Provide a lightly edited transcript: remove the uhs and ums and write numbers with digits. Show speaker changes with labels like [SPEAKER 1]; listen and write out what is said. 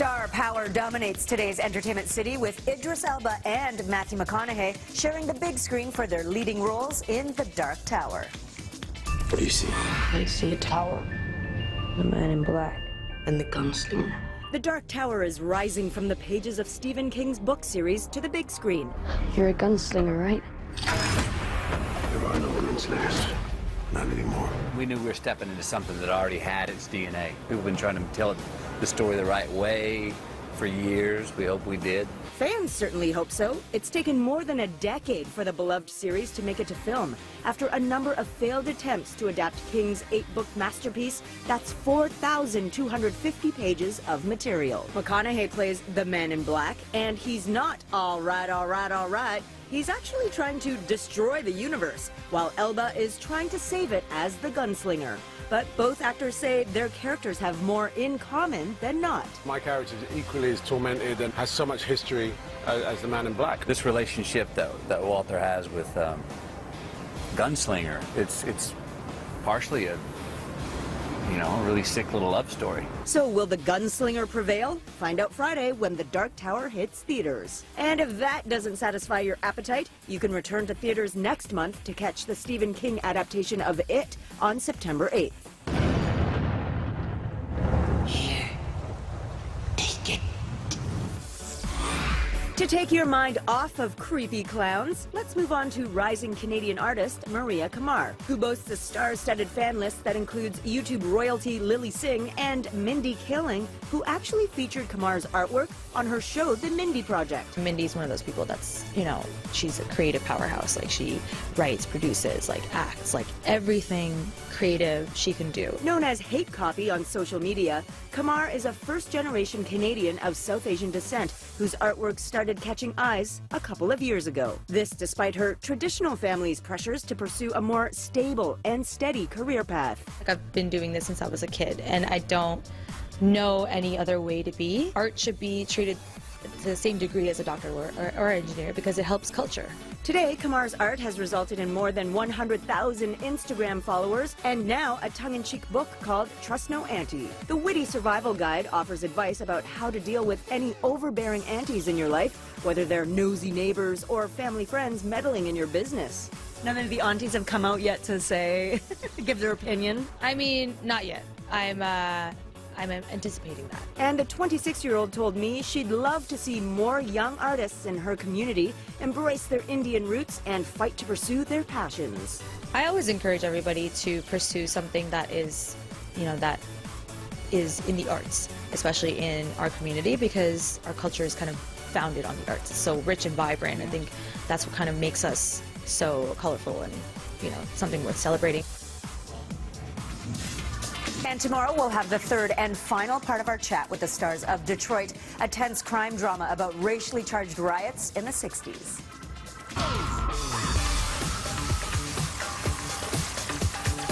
[SPEAKER 1] Star power dominates today's entertainment city with Idris Elba and Matthew McConaughey sharing the big screen for their leading roles in The Dark Tower.
[SPEAKER 2] What do you see?
[SPEAKER 3] I see a tower, the man in black, and the gunslinger.
[SPEAKER 1] The Dark Tower is rising from the pages of Stephen King's book series to the big screen.
[SPEAKER 3] You're a gunslinger, right?
[SPEAKER 2] There are no gunslingers. Not anymore.
[SPEAKER 4] We knew we were stepping into something that already had its DNA. People have been trying to tell the story the right way for years. We hope we did.
[SPEAKER 1] Fans certainly hope so. It's taken more than a decade for the beloved series to make it to film. After a number of failed attempts to adapt King's 8-book masterpiece, that's 4,250 pages of material. McConaughey plays the Man in Black, and he's not all right, all right, all right. He's actually trying to destroy the universe, while Elba is trying to save it as the gunslinger. But both actors say their characters have more in common than not.
[SPEAKER 5] My character is equally as tormented and has so much history as the Man in Black.
[SPEAKER 4] This relationship that Walter has with Gunslinger, it's partially a really sick little love story.
[SPEAKER 1] So will the gunslinger prevail? Find out Friday when The Dark Tower hits theaters. And if that doesn't satisfy your appetite, you can return to theaters next month to catch the Stephen King adaptation of It on September 8th.
[SPEAKER 3] Here, take it.
[SPEAKER 1] To take your mind off of creepy clowns, let's move on to rising Canadian artist Maria Qamar, who boasts a star-studded fan list that includes YouTube royalty Lily Singh and Mindy Kaling, who actually featured Qamar's artwork on her show The Mindy Project.
[SPEAKER 6] Mindy's one of those people that's, she's a creative powerhouse. Like, she writes, produces, acts, everything creative she can do.
[SPEAKER 1] Known as Hate Copy on social media, Qamar is a first-generation Canadian of South Asian descent whose artwork started catching eyes a couple of years ago. This despite her traditional family's pressures to pursue a more stable and steady career path.
[SPEAKER 6] I've been doing this since I was a kid, and I don't know any other way to be. Art should be treated to the same degree as a doctor or engineer because it helps culture.
[SPEAKER 1] Today, Qamar's art has resulted in more than 100,000 Instagram followers and now a tongue-in-cheek book called No Aunty. The witty survival guide offers advice about how to deal with any overbearing aunties in your life, whether they're nosy neighbors or family friends meddling in your business. None of the aunties have come out yet to say, give their opinion?
[SPEAKER 6] I mean, not yet. I'm anticipating that.
[SPEAKER 1] And a 26-year-old told me she'd love to see more young artists in her community embrace their Indian roots and fight to pursue their passions.
[SPEAKER 6] I always encourage everybody to pursue something that is, that is in the arts, especially in our community, because our culture is kind of founded on the arts. It's so rich and vibrant. I think that's what kind of makes us so colorful and, something worth celebrating.
[SPEAKER 1] And tomorrow we'll have the third and final part of our chat with the stars of Detroit, a tense crime drama about racially charged riots in the 60s.